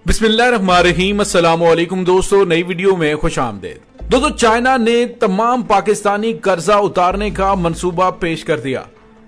बिस्मिल्लाहिर्रहमानिर्रहीम। अस्सलामुअलैकुम दोस्तों, नई वीडियो में खुश आमदेद। दोस्तों, चाइना ने तमाम पाकिस्तानी कर्जा उतारने का मंसूबा पेश कर दिया।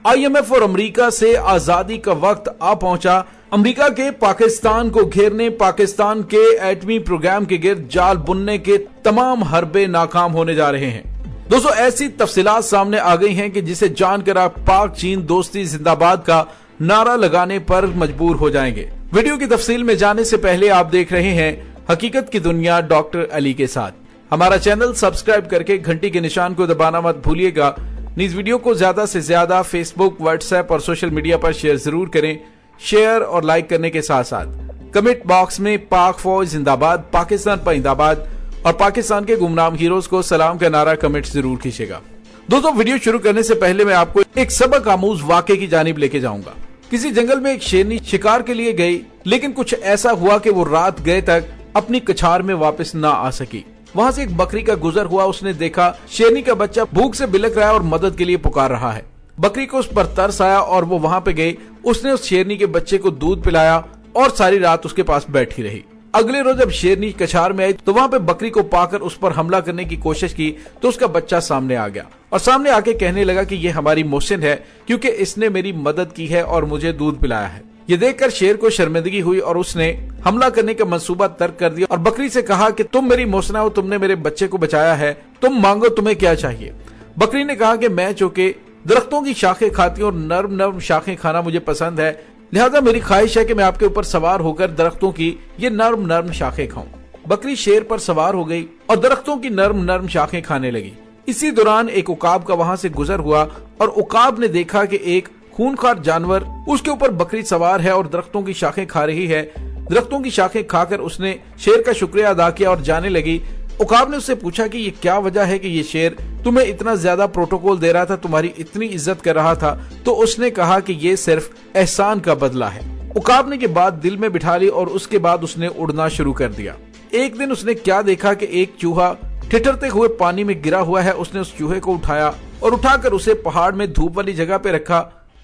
IMF और अमेरिका से आजादी का वक्त आ पहुंचा। अमेरिका के पाकिस्तान को घेरने, पाकिस्तान के एटमी प्रोग्राम के गिर्द जाल बुनने के तमाम हरबे नाकाम होने जा रहे हैं। दोस्तों, ऐसी तफसीलात सामने आ गई हैं कि जिसे जानकर आप पाक चीन दोस्ती जिंदाबाद का नारा लगाने पर मजबूर हो जाएंगे। वीडियो की तफसील में जाने से पहले आप देख रहे हैं हकीकत की दुनिया डॉक्टर अली के साथ। हमारा चैनल सब्सक्राइब करके घंटी के निशान को दबाना मत भूलिएगा। इस वीडियो को ज्यादा से ज्यादा फेसबुक, व्हाट्सएप और सोशल मीडिया पर शेयर जरूर करें। शेयर और लाइक करने के साथ साथ कमेंट बॉक्स में पाक फौज जिंदाबाद, पाकिस्तान जिंदाबाद और पाकिस्तान के गुमनाम हीरोज को सलाम का नारा कमेंट जरूर खींचेगा। दोस्तों, वीडियो शुरू करने से पहले मैं आपको एक सबक आमूज वाकये की जानिब लेके जाऊंगा। किसी जंगल में एक शेरनी शिकार के लिए गई, लेकिन कुछ ऐसा हुआ कि वो रात गए तक अपनी कछार में वापस ना आ सकी। वहां से एक बकरी का गुजर हुआ। उसने देखा शेरनी का बच्चा भूख से बिलख रहा है और मदद के लिए पुकार रहा है। बकरी को उस पर तरस आया और वो वहां पे गई। उसने उस शेरनी के बच्चे को दूध पिलाया और सारी रात उसके पास बैठी रही। अगले रोज जब शेरनी कछार में आई तो वहां पे बकरी को पाकर उस पर हमला करने की कोशिश की तो उसका बच्चा सामने आ गया और सामने आके कहने लगा कि ये हमारी मोहसिन है क्योंकि इसने मेरी मदद की है और मुझे दूध पिलाया है। ये देखकर शेर को शर्मिंदगी हुई और उसने हमला करने का मंसूबा तर्क कर दिया और बकरी से कहा कि तुम मेरी मोहसिन हो, तुमने मेरे बच्चे को बचाया है, तुम मांगो, तुम्हें क्या चाहिए। बकरी ने कहा कि मैं चूंकि दरख्तों की शाखें खाती हूँ और नर्म नर्म शाखें खाना मुझे पसंद है, लिहाजा मेरी ख्वाहिश है कि मैं आपके ऊपर सवार होकर दरख्तों की ये नर्म नर्म शाखें खाऊं। बकरी शेर पर सवार हो गई और दरख्तों की नर्म नर्म शाखें खाने लगी। इसी दौरान एक उकाब का वहां से गुजर हुआ और उकाब ने देखा कि एक खूंखार जानवर उसके ऊपर बकरी सवार है और दरख्तों की शाखें खा रही है। दरख्तों की शाखें खाकर उसने शेर का शुक्रिया अदा किया और जाने लगी। उकाब ने उससे पूछा कि ये क्या वजह है कि ये शेर तुम्हें इतना ज्यादा प्रोटोकॉल दे रहा था, तुम्हारी इतनी इज्जत कर रहा था। तो उसने कहा कि ये सिर्फ एहसान का बदला है। उकाब ने ये बात दिल में बिठा ली और उसके बाद उसने उड़ना शुरू कर दिया। एक दिन उसने क्या देखा कि एक चूहा ठिठरते हुए पानी में गिरा हुआ है। उसने उस चूहे को उठाया और उठाकर उसे पहाड़ में धूप वाली जगह पे रखा,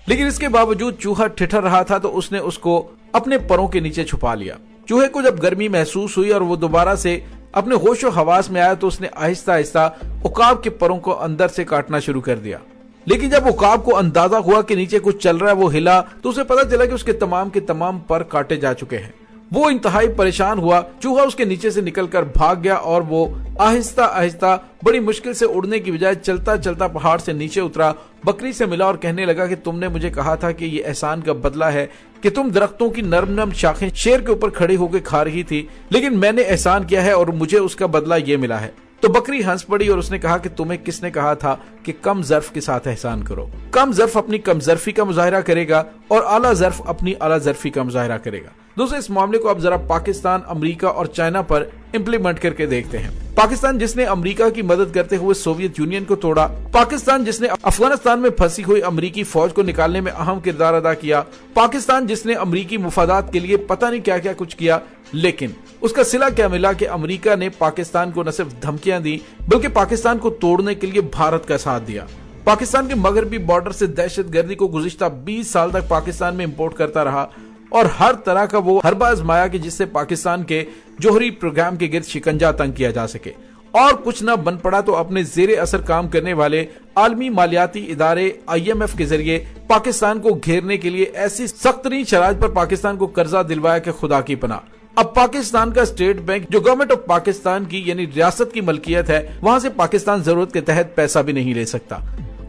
लेकिन इसके बावजूद चूहा ठिठर रहा था तो उसने उसको अपने परों के नीचे छुपा लिया। चूहे को जब गर्मी महसूस हुई और वो दोबारा से अपने होशो हवास में आया तो उसने आहिस्ता आहिस्ता उकाब के परों को अंदर से काटना शुरू कर दिया। लेकिन जब उकाब को अंदाजा हुआ कि नीचे कुछ चल रहा है, वो हिला तो उसे पता चला कि उसके तमाम के तमाम पर काटे जा चुके हैं। वो इंतहाई परेशान हुआ। चूहा उसके नीचे से निकलकर भाग गया और वो आहिस्ता आहिस्ता बड़ी मुश्किल से उड़ने की बजाय चलता चलता पहाड़ से नीचे उतरा। बकरी से मिला और कहने लगा कि तुमने मुझे कहा था कि ये एहसान का बदला है कि तुम दरख्तों की नर्म नर्म शाखें शेर के ऊपर खड़ी होकर खा रही थी, लेकिन मैंने एहसान किया है और मुझे उसका बदला ये मिला है। तो बकरी हंस पड़ी और उसने कहा कि तुम्हें किसने कहा था कि कम ज़र्फ के साथ एहसान करो। कम ज़र्फ अपनी कम ज़र्फी का मुजाहिरा करेगा और आला ज़र्फ अपनी आला ज़र्फी का मुजाहिरा करेगा। दोस्तों, इस मामले को आप जरा पाकिस्तान, अमेरिका और चाइना पर इम्प्लीमेंट करके देखते हैं। पाकिस्तान जिसने अमेरिका की मदद करते हुए सोवियत यूनियन को तोड़ा, पाकिस्तान जिसने अफगानिस्तान में फंसी हुई अमेरिकी फौज को निकालने में अहम किरदार अदा किया, पाकिस्तान जिसने अमेरिकी मुफादात के लिए पता नहीं क्या क्या कुछ किया, लेकिन उसका सिला क्या मिला कि अमेरिका ने पाकिस्तान को न सिर्फ धमकियां दी बल्कि पाकिस्तान को तोड़ने के लिए भारत का साथ दिया। पाकिस्तान के मगरबी बॉर्डर से दहशतगर्दी को गुज़िश्ता 20 साल तक पाकिस्तान में इंपोर्ट करता रहा और हर तरह का वो हरबा आजमाया कि जिससे पाकिस्तान के जोहरी प्रोग्राम के गिर्द शिकंजा तंग किया जा सके। और कुछ न बन पड़ा तो अपने जेरे असर काम करने वाले आलमी मालियाती इदारे IMF के जरिए पाकिस्तान को घेरने के लिए ऐसी सख्त तरीन शराइत पर पाकिस्तान को कर्जा दिलवाया कि खुदा की पनाह। अब पाकिस्तान का स्टेट बैंक जो गवर्नमेंट ऑफ पाकिस्तान की यानी रियासत की मलकियत है, वहां से पाकिस्तान जरूरत के तहत पैसा भी नहीं ले सकता।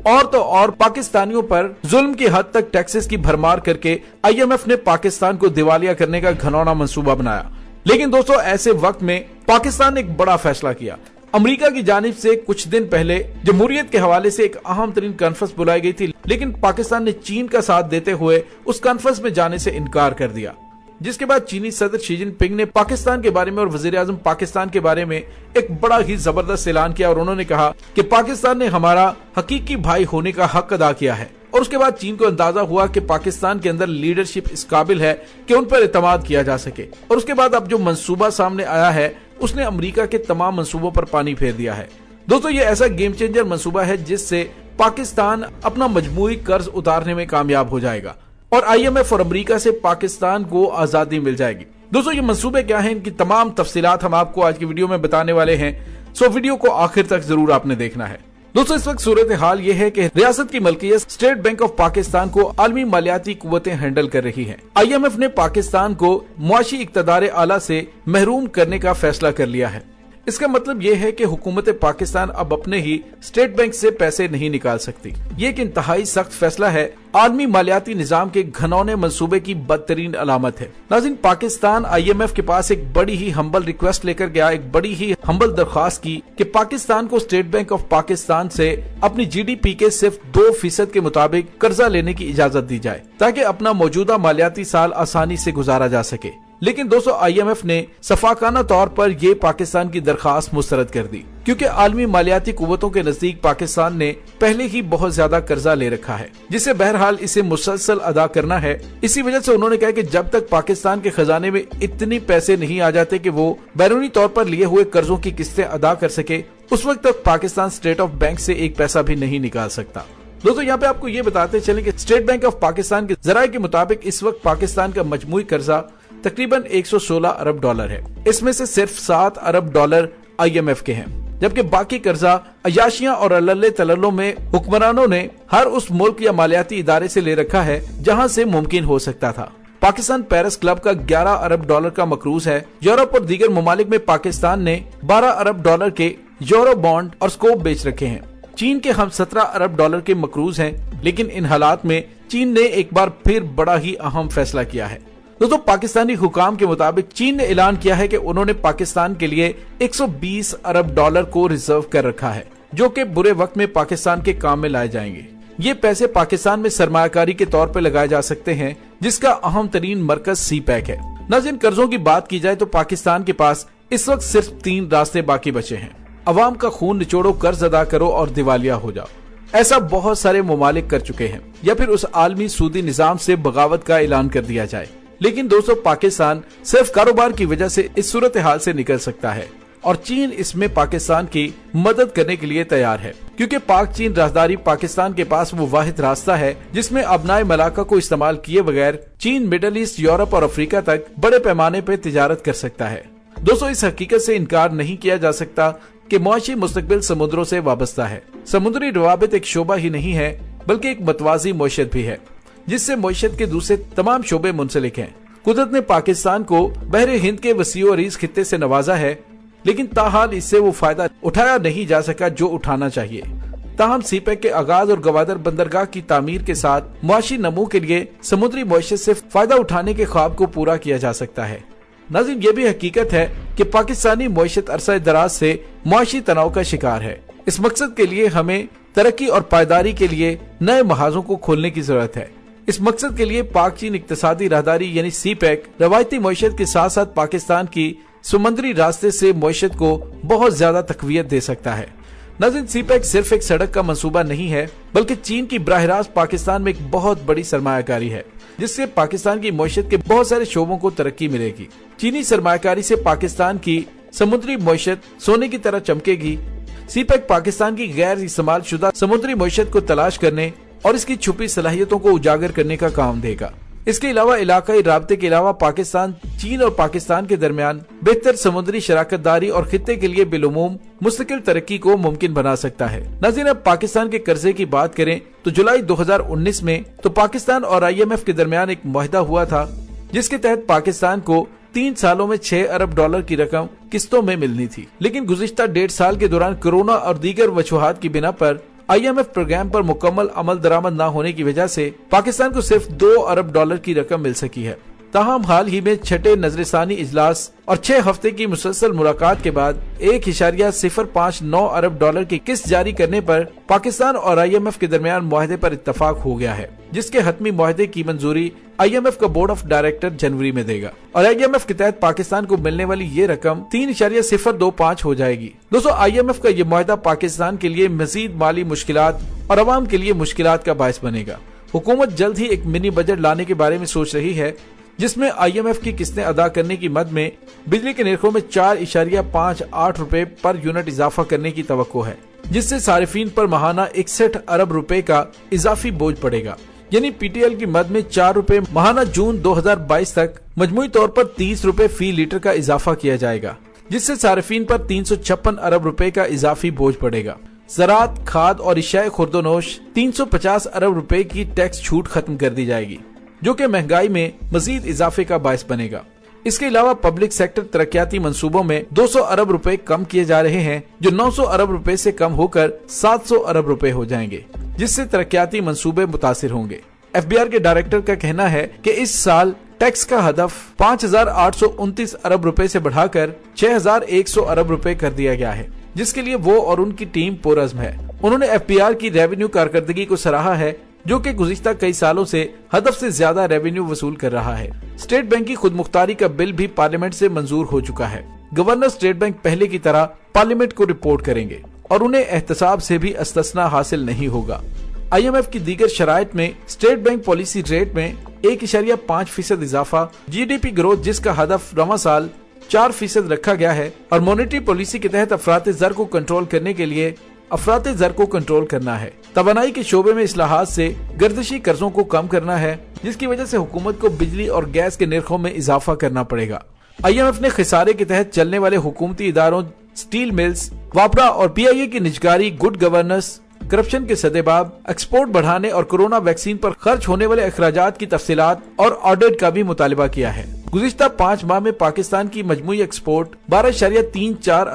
और तो और पाकिस्तानियों पर जुल्म की हद तक टैक्सेस की भरमार करके IMF ने पाकिस्तान को दिवालिया करने का घनौना मंसूबा बनाया। लेकिन दोस्तों, ऐसे वक्त में पाकिस्तान ने एक बड़ा फैसला किया। अमेरिका की जानिब से कुछ दिन पहले जमहूरियत के हवाले से एक अहम तरीन कॉन्फ्रेंस बुलाई गई थी, लेकिन पाकिस्तान ने चीन का साथ देते हुए उस कॉन्फ्रेंस में जाने से इनकार कर दिया। जिसके बाद चीनी सदर शी जिनपिंग ने पाकिस्तान के बारे में और वजीर आजम पाकिस्तान के बारे में एक बड़ा ही जबरदस्त ऐलान किया और उन्होंने कहा कि पाकिस्तान ने हमारा हकीकी भाई होने का हक अदा किया है। और उसके बाद चीन को अंदाजा हुआ कि पाकिस्तान के अंदर लीडरशिप इस काबिल है कि उन पर एतमाद किया जा सके। और उसके बाद अब जो मंसूबा सामने आया है उसने अमेरिका के तमाम मंसूबों पर पानी फेर दिया है। दोस्तों, ये ऐसा गेम चेंजर मंसूबा है जिससे पाकिस्तान अपना मजमूई कर्ज उतारने में कामयाब हो जाएगा और IMF और अमेरिका से पाकिस्तान को आजादी मिल जाएगी। दोस्तों, ये मंसूबे क्या हैं, इनकी तमाम तफसीलात हम आपको आज की वीडियो में बताने वाले हैं, सो वीडियो को आखिर तक जरूर आपने देखना है। दोस्तों, इस वक्त सूरत हाल ये है कि रियासत की मलकियत स्टेट बैंक ऑफ पाकिस्तान को आलमी मालियाती कुव्वतें हैंडल कर रही हैं। IMF ने पाकिस्तान को मुआशी इक्तदार आला से महरूम करने का फैसला कर लिया है। इसका मतलब ये है कि हुकूमत पाकिस्तान अब अपने ही स्टेट बैंक से पैसे नहीं निकाल सकती। ये एक इंतहाई सख्त फैसला है, आलमी मालियाती निजाम के घनौने मंसूबे की बदतरीन अलामत है। नाज़रीन, पाकिस्तान IMF के पास एक बड़ी ही हम्बल रिक्वेस्ट लेकर गया, एक बड़ी ही हम्बल दरख्वास्त की कि पाकिस्तान को स्टेट बैंक ऑफ पाकिस्तान से अपनी GDP के सिर्फ 2% के मुताबिक कर्जा लेने की इजाजत दी जाए ताकि अपना मौजूदा मालियाती साल आसानी से गुजारा जा सके। लेकिन दोस्तों, IMF ने सफाकाना तौर पर ये पाकिस्तान की दरखास्त मुस्तरद कर दी क्योंकि आलमी मालियाती कुव्वतों के नजदीक पाकिस्तान ने पहले ही बहुत ज्यादा कर्जा ले रखा है, जिसे बहरहाल इसे मुसलसल अदा करना है। इसी वजह से उन्होंने कहा कि जब तक पाकिस्तान के खजाने में इतनी पैसे नहीं आ जाते कि वो बैरूनी तौर पर लिए हुए कर्जों की किस्तें अदा कर सके, उस वक्त तक पाकिस्तान स्टेट ऑफ बैंक से एक पैसा भी नहीं निकाल सकता। दोस्तों, यहाँ पे आपको ये बताते चलें कि स्टेट बैंक ऑफ पाकिस्तान के जराये के मुताबिक इस वक्त पाकिस्तान का मजमूई कर्जा तकरीबन 116 अरब डॉलर है। इसमें से सिर्फ 7 अरब डॉलर IMF के हैं, जबकि बाकी कर्जा अयाशियां और अल्ले तल्लों में हुक्मरानों ने हर उस मुल्क या मालियाती इदारे से ले रखा है जहां से मुमकिन हो सकता था। पाकिस्तान पेरिस क्लब का 11 अरब डॉलर का मकरूज है। यूरोप और दीगर ममालिक में पाकिस्तान ने 12 अरब डॉलर के यूरो बॉन्ड और स्कोप बेच रखे हैं। चीन के हम 17 अरब डॉलर के मकरूज हैं, लेकिन इन हालात में चीन ने एक बार फिर बड़ा ही अहम फैसला किया है। दोस्तों, पाकिस्तानी हुकाम के मुताबिक चीन ने ऐलान किया है कि उन्होंने पाकिस्तान के लिए 120 अरब डॉलर को रिजर्व कर रखा है, जो कि बुरे वक्त में पाकिस्तान के काम में लाए जाएंगे। ये पैसे पाकिस्तान में सरमायाकारी के तौर पर लगाए जा सकते हैं, जिसका अहम तरीन मरकज CPEC है। नाज़रीन, कर्जों की बात की जाए तो पाकिस्तान के पास इस वक्त सिर्फ 3 रास्ते बाकी बचे हैं। अवाम का खून निचोड़ो, कर्ज अदा करो और दिवालिया हो जाओ। ऐसा बहुत सारे ममालिक कर चुके हैं, या फिर उस आलमी सूदी निजाम से बगावत का ऐलान कर दिया जाए। लेकिन दोस्तों, पाकिस्तान सिर्फ कारोबार की वजह से इस सूरत हाल से निकल सकता है और चीन इसमें पाकिस्तान की मदद करने के लिए तैयार है, क्योंकि पाक चीन राजदारी पाकिस्तान के पास वो वाहिद रास्ता है जिसमें अबनाए मलाका को इस्तेमाल किए बगैर चीन मिडल ईस्ट, यूरोप और अफ्रीका तक बड़े पैमाने पर तिजारत कर सकता है। दोस्तों, इस हकीकत से इनकार नहीं किया जा सकता कि मुआशी मुस्तकबिल समुद्रों से वाबस्ता है। समुद्री रवाबित एक शोबा ही नहीं है, बल्कि एक मतवाजी मईशत भी है, जिससे मईशत के दूसरे तमाम शोबे मुंसलिक हैं। कुदरत ने पाकिस्तान को बहरे हिंद के वसीओ अरीज खित्ते से नवाजा है, लेकिन ताहाल इससे वो फायदा उठाया नहीं जा सका जो उठाना चाहिए। ताहम CPEC के आगाज और गवादर बंदरगाह की तामीर के साथ मुआशी नमू के लिए समुद्री मईशत से फायदा उठाने के ख्वाब को पूरा किया जा सकता है। नाज़रीन, ये भी हकीकत है कि पाकिस्तानी मईशत अरसा दराज से मुआशी तनाव का शिकार है। इस मकसद के लिए हमें तरक्की और पायदारी के लिए नए महाजों को खोलने की जरूरत है। इस मकसद के लिए पाक चीन इक्तिसादी राहदारी यानी CPEC रवायती मईशत के साथ साथ पाकिस्तान की समुद्री रास्ते से मईशत को बहुत ज्यादा तकवीयत दे सकता है। नाज़रीन, CPEC सिर्फ एक सड़क का मंसूबा नहीं है, बल्कि चीन की बराह रास्त पाकिस्तान में एक बहुत बड़ी सरमायाकारी है, जिससे पाकिस्तान की मईशत के बहुत सारे शोबों को तरक्की मिलेगी। चीनी सरमायाकारी से पाकिस्तान की समुद्री मईशत सोने की तरह चमकेगी। CPEC पाकिस्तान की गैर इस्तेमाल शुदा समुद्री मईशत को तलाश करने और इसकी छुपी सलाहियतों को उजागर करने का काम देगा। इसके अलावा इलाकाई राब्ते के अलावा पाकिस्तान, चीन और पाकिस्तान के दरमियान बेहतर समुद्री शराकतदारी और खित्ते के लिए बिलुमूम मुस्तकिल तरक्की को मुमकिन बना सकता है। नाज़रीन, अब पाकिस्तान के कर्जे की बात करें तो जुलाई 2019 में तो पाकिस्तान और IMF के दरमियान एक मुआहदा हुआ था, जिसके तहत पाकिस्तान को 3 सालों में 6 अरब डॉलर की रकम किस्तों में मिलनी थी। लेकिन गुज़िश्ता 1.5 साल के दौरान कोरोना और दीगर वजूहात की बिना पर IMF प्रोग्राम पर मुकम्मल अमल दरामद न होने की वजह से पाकिस्तान को सिर्फ 2 अरब डॉलर की रकम मिल सकी है। ताहम हाल ही में छठे नजरसानी इजलास और 6 हफ्ते की मुसलसल मुलाकात के बाद 1.059 अरब डॉलर की किस्त जारी करने पर पाकिस्तान और IMF के दरमियान मुआहदे पर इत्तफाक हो गया है, जिसके हतमी मुआहदे की मंजूरी IMF का बोर्ड ऑफ डायरेक्टर जनवरी में देगा और IMF के तहत पाकिस्तान को मिलने वाली ये रकम 3.025 हो जाएगी। दोस्तों, IMF का ये मुआहदा पाकिस्तान के लिए मजीद माली मुश्किलात और अवाम के लिए मुश्किलात का बायस बनेगा। हुकूमत जल्द ही एक मिनी बजट लाने के बारे में सोच रही है, जिसमें IMF की किस्तें अदा करने की मद में बिजली के निर्खों में 4.58 रुपए पर यूनिट इजाफा करने की तवक्को है। जिससे सारिफीन पर माहाना 61 अरब रुपए का इजाफी बोझ पड़ेगा। यानी पीटीएल की मद में 4 रुपए माहाना जून 2022 तक मजमूई तौर पर 30 रुपए फी लीटर का इजाफा किया जाएगा, जिससे सारिफीन पर 356 अरब रुपए का इजाफी बोझ पड़ेगा। ज़राअत, खाद और इशाए खुर्दोनोश 350 अरब रुपए की टैक्स छूट खत्म कर दी जाएगी, जो कि महंगाई में मजीद इजाफे का बायस बनेगा। इसके अलावा पब्लिक सेक्टर तरक्याती मंसूबों में 200 अरब रुपए कम किए जा रहे हैं, जो 900 अरब रुपए से कम होकर 700 अरब रुपए हो जाएंगे, जिससे तरक्याती मंसूबे मुतासिर होंगे। एफबीआर के डायरेक्टर का कहना है कि इस साल टैक्स का हदफ 5,829 अरब रुपए से बढ़ाकर 6,100 अरब रुपए कर दिया गया है, जिसके लिए वो और उनकी टीम पुरअज़्म है। उन्होंने एफबीआर की रेवेन्यू कारकर्दगी को सराहा है, जो कि गुज़िश्ता कई सालों से हदफ से ज्यादा रेवेन्यू वसूल कर रहा है। स्टेट बैंक की खुदमुख्तारी का बिल भी पार्लियामेंट से मंजूर हो चुका है। गवर्नर स्टेट बैंक पहले की तरह पार्लियामेंट को रिपोर्ट करेंगे और उन्हें एहतसाब से भी इस्तिस्ना हासिल नहीं होगा। IMF की दीगर शराइत में स्टेट बैंक पॉलिसी रेट में 1.5% इजाफा, GDP ग्रोथ जिसका हदफ रवा साल 4% रखा गया है, और मॉनेटरी पॉलिसी के तहत अफराते ज़र को कंट्रोल करने के लिए अफराते ज़र को कंट्रोल करना है। तवानाई के शोबे में इस्लाहात से गर्दिशी कर्जों को कम करना है, जिसकी वजह से हुकूमत को बिजली और गैस के निर्खों में इजाफा करना पड़ेगा। IMF ने खिसारे के तहत चलने वाले हुकूमती इदारों, स्टील मिल्स, वापरा और PIA की निजगारी, गुड गवर्नेंस, करप्शन के सदेबाब, एक्सपोर्ट बढ़ाने और कोरोना वैक्सीन पर खर्च होने वाले अखराजात की तफसीलात और ऑडिट का भी मुतालिबा किया है। गुज़िश्ता 5 माह में पाकिस्तान की मजमूई एक्सपोर्ट 12.34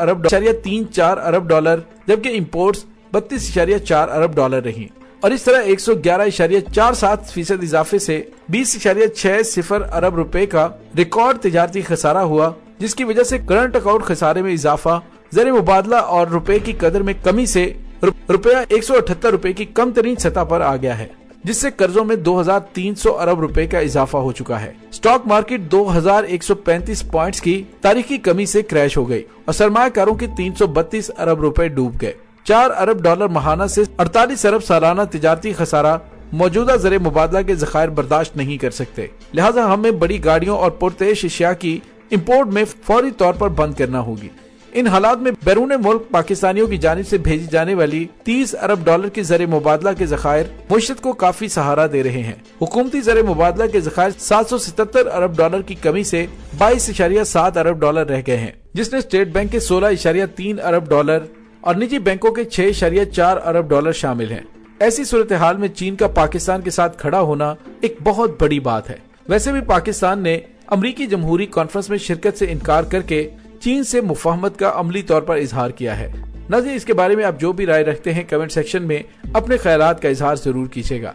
अरब डॉलर, जबकि इम्पोर्ट्स 32.4 अरब डॉलर रही, और इस तरह 111.47% इजाफे से 20.60 अरब रुपए का रिकॉर्ड तिजारती खसारा हुआ, जिसकी वजह से करंट अकाउंट खसारे में इजाफा, ज़र मुबादला और रुपए की कदर में कमी से रुपया 178 रुपए की कम तरीन सतह पर आ गया है, जिससे कर्जों में 2,300 अरब रुपए का इजाफा हो चुका है। स्टॉक मार्केट 2,135 पॉइंट्स की तारीखी कमी से क्रैश हो गई और सरमायाकारों के 332 अरब रुपए डूब गए। 4 अरब डॉलर माहाना से 48 अरब सालाना तिजारती खसारा मौजूदा ज़र मुबादला के ज़खायर बर्दाश्त नहीं कर सकते, लिहाजा हमें बड़ी गाड़ियों और पुरतेश अशिया की इम्पोर्ट में फौरी तौर पर बंद करना होगी। इन हालात में बैरून मुल्क पाकिस्तानियों की जानिब से भेजी जाने वाली 30 अरब डॉलर की ज़र मुबादला के ज़खायर मुश्त को काफी सहारा दे रहे हैं। हुकूमती ज़र मुबादला के ज़खायर 777 अरब डॉलर की कमी से 22.7 अरब डॉलर रह गए हैं, जिसने स्टेट बैंक के 16.3 अरब डॉलर और निजी बैंकों के 6.4 अरब डॉलर शामिल हैं। ऐसी सूरत हाल में चीन का पाकिस्तान के साथ खड़ा होना एक बहुत बड़ी बात है। वैसे भी पाकिस्तान ने अमरीकी जमहूरी कॉन्फ्रेंस में शिरकत से इनकार करके चीन से मुफाहमत का अमली तौर पर इजहार किया है। नाज़रीन, इसके बारे में आप जो भी राय रखते हैं कमेंट सेक्शन में अपने ख्यालात का इजहार जरूर कीजिएगा।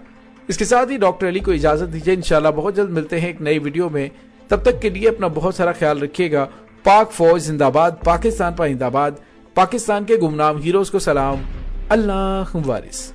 इसके साथ ही डॉक्टर अली को इजाजत दीजिए। इंशाल्लाह बहुत जल्द मिलते हैं एक नई वीडियो में। तब तक के लिए अपना बहुत सारा ख्याल रखिएगा। पाक फौज जिंदाबाद, पाकिस्तान पाइंदाबाद, पाकिस्तान के गुमनाम हीरोज को सलाम, अल्लाह वारिस।